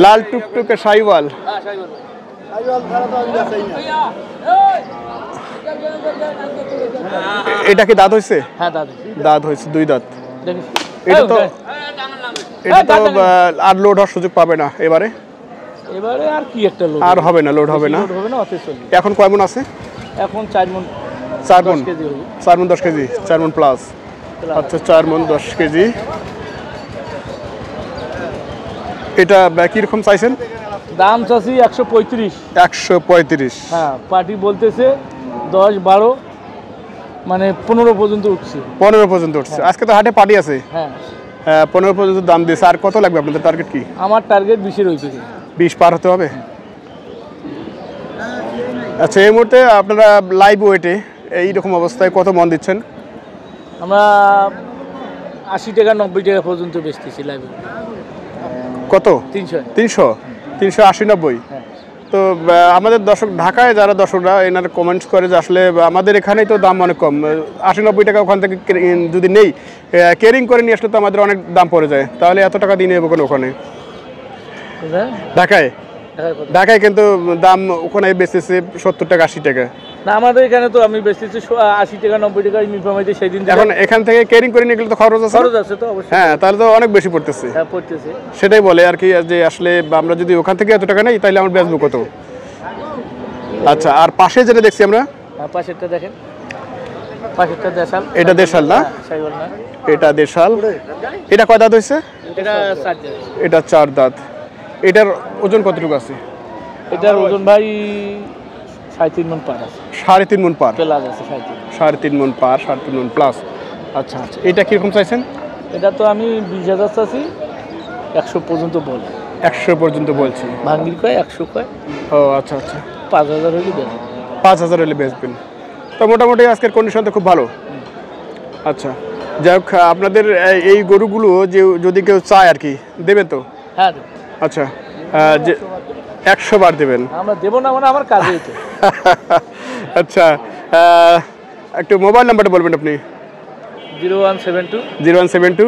লাল টুকটুকে শাইওয়াল। এটা কি দাঁত হয়েছে? হ্যাঁ দাঁত হয়েছে, 2 দাঁত। এটা তো আর লোড হওয়ার সুযোগ পাবে না এবারে। আর কি একটা লোড আর হবে না, লোড হবে না। এখন কয় মন আছে? এখন 4 মন। 4 মন 10 কেজি, 4 মন প্লাস। আচ্ছা 4 মন 10 কেজি। এটা কিরকম চাইছেন? দাম চাচ্ছি 135। 135। হ্যাঁ, পার্টি বলতেছে 10, 12 মানে 15 পর্যন্ত উঠছে। 15 পর্যন্ত উঠছে। আজকে তো হাটে পার্টি আছে। হ্যাঁ 15 পর্যন্ত দাম দিয়েছে। আর কত লাগবে আপনাদের টার্গেট কি? আমার টার্গেট 20-এর হইছে। 20 পার হতে হবে। আচ্ছা এই মুহূর্তে আপনারা লাইভ ওয়েটে এইরকম অবস্থায় কত মন দিচ্ছেন? আমরা 80 টাকা 90 টাকা পর্যন্ত বেচতেছি লাইভে। কত? 300 380 90। তো আমাদের দর্শক ঢাকায় যারা দর্শকরা এনারা কমেন্টস করে যে আসলে আমাদের এখানেই তো দাম অনেক কম, 80 90 টাকা ওখান থেকে যদি নেই কেয়ারিং করে নিয়ে আসলে তো আমাদের অনেক দাম পড়ে যায়, তাহলে এত টাকা দিয়ে নেবো কেন ওখানে? ঢাকায় কিন্তু দাম ওখানে বেচতেছে 70 টাকা 80 টাকা। না আমাদের এখানে তো আমি বেচতেছি 80 টাকা 90 টাকা ইউনিফর্ম হইতে সেই দিন। এখন এখান থেকে কেয়ারিং করে নিয়ে গেলে তো খরচ আছে তো অবশ্যই। হ্যাঁ, তাহলে তো অনেক বেশি পড়তেছে। হ্যাঁ পড়তেছে, সেটাই বলে আর কি, যে আসলে আমরা যদি ওখান থেকে এত টাকা নেই তাহলে আমরা বেচবো কত? আচ্ছা আর পাশে যেটা দেখছি আমরা, পাশেরটা দেখেন, পাশেরটা দেশাল। এটা দেশাল না? শাইওয়াল না, এটা দেশাল। এটা কয় দাঁত হয়েছে? এটা 4 দাঁত। এটা 4 দাঁত। এটার ওজন কতটুকু আছে? এটার ওজন ভাই 3.5 মণ পার আছে। 3.5 মণ পার প্লাস আছে। 3.5 মণ পার, 3.5 মণ প্লাস। আচ্ছা আচ্ছা এটা কিরকম চাইছেন? এটা তো আমি 20,000 চাচ্ছি, 100 পর্যন্ত বল। 100 পর্যন্ত বলছি। ভাঙ্গির কয় 100 কয়। ও আচ্ছা আচ্ছা 5,000 হলে দেবেন। 5,000 হলে বেচবেন। তো মোটামুটি আজকের কন্ডিশন তো খুব ভালো। আচ্ছা যাই হোক, আপনাদের এই গরুগুলো যে যদি কেউ চায় আর কি দেবেন তো? হ্যাঁ। আচ্ছা যে 100 বার দেবেন? আমরা দেবো না, মানে আমার কাজেই তো। আচ্ছা একটু মোবাইল নাম্বারটা বলবেন আপনি? 0172 390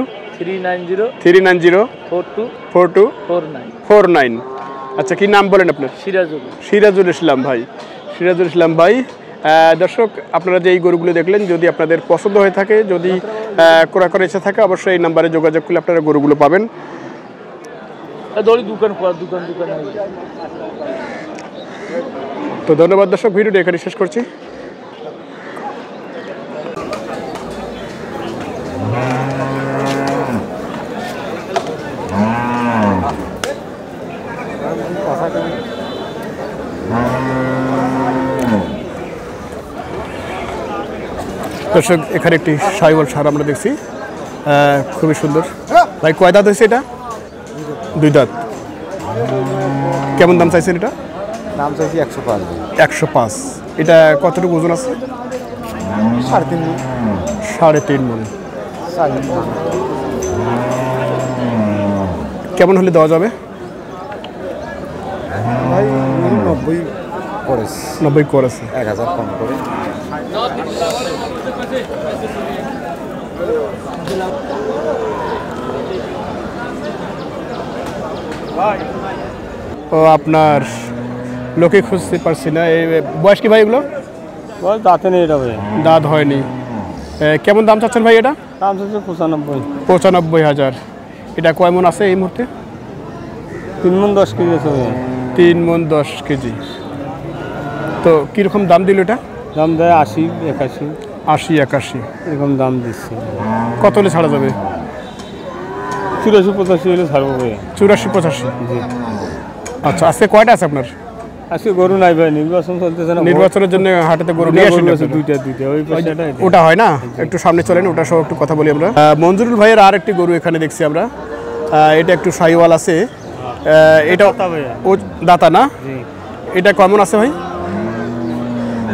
4249। আচ্ছা কি নাম বলেন আপনার? সিরাজুল ইসলাম ভাই। সিরাজুল ইসলাম ভাই। দর্শক আপনারা যে এই গরুগুলো দেখলেন, যদি আপনাদের পছন্দ হয়ে থাকে, যদি ক্রয় করার ইচ্ছা থাকে, অবশ্যই এই নাম্বারে যোগাযোগ করলে আপনারা গরুগুলো পাবেন। তো ধন্যবাদ দর্শক, ভিডিওটি এখানে শেষ করছি। দর্শক এখানে একটি শাইওয়াল ষাঁড় আমরা দেখছি, খুবই সুন্দর। ভাই কয় দাঁত হয়েছে এটা? 2 দাঁত। কেমন দাম চাইছেন এটা? দাম চাইছি 105। 105। এটা কতটুকু ওজন আছে? 3.5 মণ। কেমন হলে দেওয়া যাবে? ভাই 90 করেছে। 90 করেছে। 1000 কম করে। ও আপনার লোকে খুঁজতে পারছি না। এই বয়স কি ভাই এগুলো? বয়স দাঁতে নেই এটা ভাই। দাঁত হয়নি। কেমন দাম চাচ্ছেন ভাই এটা? দাম চাচ্ছে 95। 95,000। এটা কয় মণ আছে এই মুহূর্তে? 3 মণ 10 কেজি আছে ভাই। 3 মণ 10 কেজি। তো কীরকম দাম দিল এটা? দাম দেয় 80 81। 80 81 এরকম দাম দিচ্ছে। কত হলে ছাড়া যাবে? 84 85 হলে ছাড়বো ভাই। 84 85। জি আচ্ছা আজকে কয়টা আছে আপনার? আজকে গরু নাই ভাই, নির্বাচন চলতেছে না। নির্বাচনের জন্য হাটেতে গরু নিয়ে আসেন? দুইটা ওই পাশেটা। ওটা হয় না, একটু সামনে চলেন, ওটা সব একটু কথা বলি আমরা। মঞ্জুরুল ভাইয়ের আর একটি গরু এখানে দেখছি আমরা। এটা একটু শাইওয়াল আছে। এটা ও দাতা না? এটা কেমন আছে ভাই?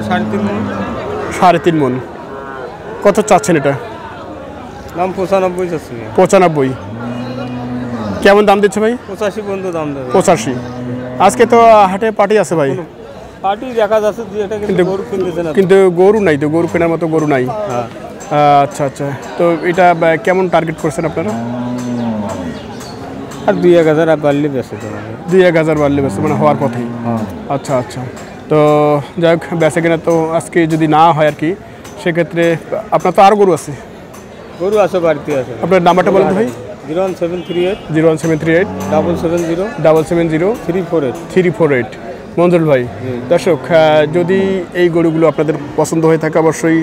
3.5 মণ। 3.5 মণ। কত চাচ্ছেন এটা? দাম 95 চাচ্ছি। 95। কেমন দাম দিচ্ছে ভাই? 85 পর্যন্ত দাম দেবে। 85। আজকে তো হাটে পার্টি আছে ভাই। পার্টি দেখা যাচ্ছে যেটা, কিন্তু গরু কিনতেছে না। কিন্তু গরু নাই তো, গরু কেনার মতো গরু নাই। আচ্ছা আচ্ছা। তো এটা কেমন টার্গেট করছেন আপনারা? আর 2-1000 বাড়লে বেশি তোমাকে। 2-1000 বাড়লে বেশি মানে হওয়ার পথেই। হ্যাঁ। আচ্ছা আচ্ছা, তো যাই হোক বেচা কিনা তো আজকে যদি না হয় আর কি, সেক্ষেত্রে আপনার তো আরও গরু আছে। গরু আছে, বাড়িতে আছে। আপনার নাম্বারটা বলুন ভাই। 01738 01738 770 770 348। 348। মঞ্জুর ভাই, দর্শক যদি এই গরুগুলো আপনাদের পছন্দ হয়ে থাকে অবশ্যই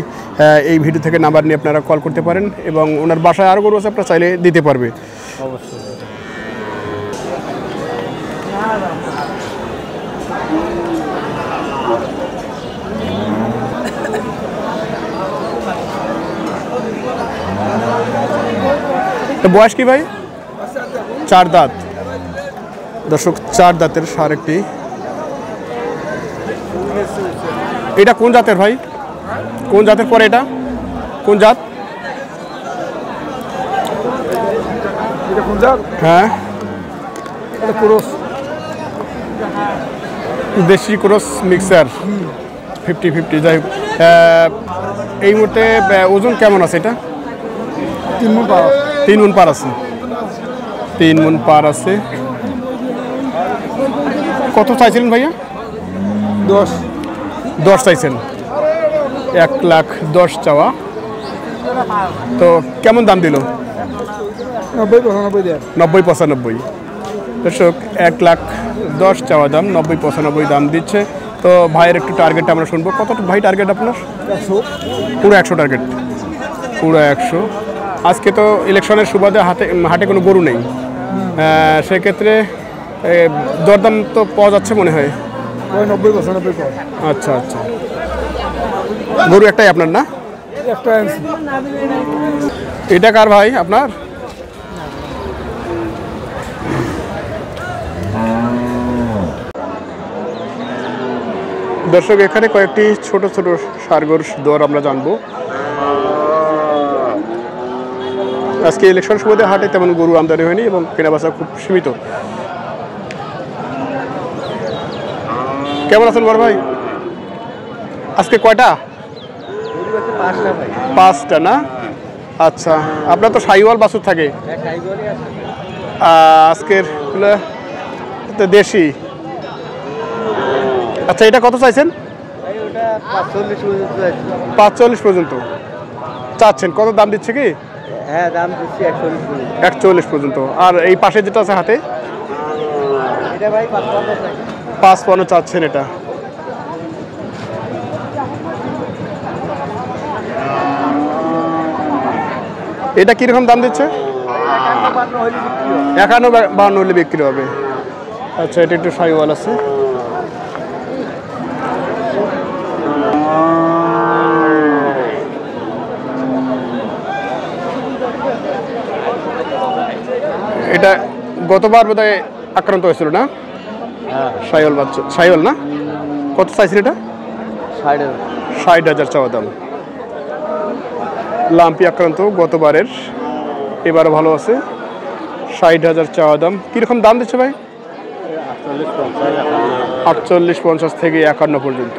এই ভিডিও থেকে নাম্বার নিয়ে আপনারা কল করতে পারেন, এবং ওনার বাসায় আরও গরু আছে, আপনারা চাইলে দিতে পারবে। অবশ্যই। তো বয়স কি ভাই? 4 দাঁত। দর্শক 4 দাঁতের সার একটি। এটা কোন জাতের ভাই? কোন জাতের পরে এটা? কোন জাত? হ্যাঁ, দেশি ক্রস মিক্সার 50-50। যাই হোক, এই মুহূর্তে ওজন কেমন আছে এটা? 3 মণ পাওয়া। 3 মণ পার আছে। 3 মণ পার আছে। কত চাইছিলেন ভাইয়া? 10 চাইছেন। 1,10,000 চাওয়া। তো কেমন দাম দিল? 90-95। দর্শক 1,10,000 চাওয়া দাম, 90-95 দাম দিচ্ছে। তো ভাইয়ের একটু টার্গেটটা আমরা শুনবো। কত ভাই টার্গেট আপনার? 100। পুরো 100 টার্গেট। পুরো 100। আজকে তো ইলেকশনের সুবাদে হাটে কোনো গরু নেই, সেক্ষেত্রে দরদাম তো পাওয়া যাচ্ছে মনে হয়। 90-95। আচ্ছা আচ্ছা, গরু একটাই আপনার না? একটা আনছি। এটা কার ভাই আপনার? দর্শক এখানে কয়েকটি ছোট ছোট সারগর দর আমরা জানবো। আজকে ইলেকশন সুবাদে হাটে তেমন গরু আমদানি হয়নি এবং কেনাবেচা খুব সীমিত। কেমন আছেন বড় ভাই? আজকে কয়টা? 5টা না? আচ্ছা, আপনার তো সাইওয়াল বাছুর থাকে। আজকের দেশি। আচ্ছা, এটা কত চাইছেন? 45 পর্যন্ত চাচ্ছেন। কত দাম দিচ্ছে কি? হ্যাঁ, দাম দিচ্ছি 41 পর্যন্ত। আর এই পাশে যেটা আছে হাতে, এটা ভাই 55 চাচ্ছেন। এটা এটা কিরকম দাম দিচ্ছে? 51-52 হলে বিক্রি হবে। আচ্ছা, এটা একটু সাইওয়াল আছে। এটা গতবার বোধহয় আক্রান্ত হয়েছিল না? সাইওয়াল বাচ্চা, সাইওয়াল না? কত চাইছিল এটা? 60,000 চাওয়া দাম। লাম্পি আক্রান্ত গতবারের, এবারও ভালো আছে। 60,000 চাওয়া দাম। কীরকম দাম দিচ্ছে ভাই? 48-50 থেকে 51 পর্যন্ত।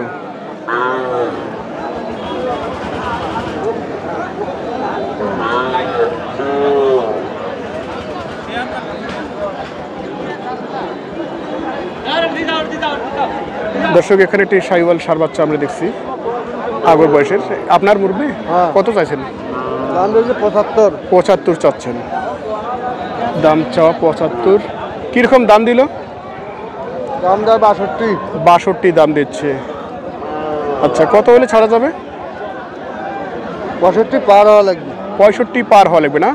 দর্শক এখানে একটি সাইওয়াল সার বাচ্চা আমরা দেখছি, আগর বয়সের। আপনার মুরব্বি কত চাইছেন? 75 চাচ্ছেন। দাম চাওয়া 75। কিরকম দাম দিল? দাম দেয় 62 দাম দিচ্ছে। আচ্ছা, কত হলে ছাড়া যাবে? 65 পার হওয়া লাগবে। 65 পার হওয়া লাগবে না?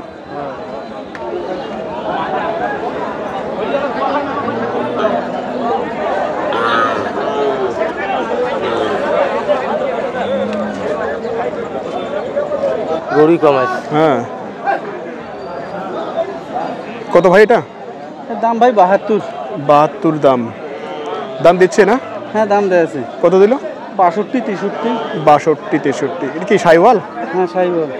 গরুই কম আছে। হ্যাঁ, কত ভাই এটা? দাম ভাই 72 দাম। দাম দিচ্ছে না? হ্যাঁ, দাম দেয়া আছে। কত দিল? 62-63। এটা কি সাইওয়াল? হ্যাঁ, সাইওয়াল।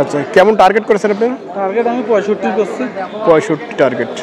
আচ্ছা, কেমন টার্গেট করেছেন আপনি? টার্গেট আমি 65 করছি। 65 টার্গেট।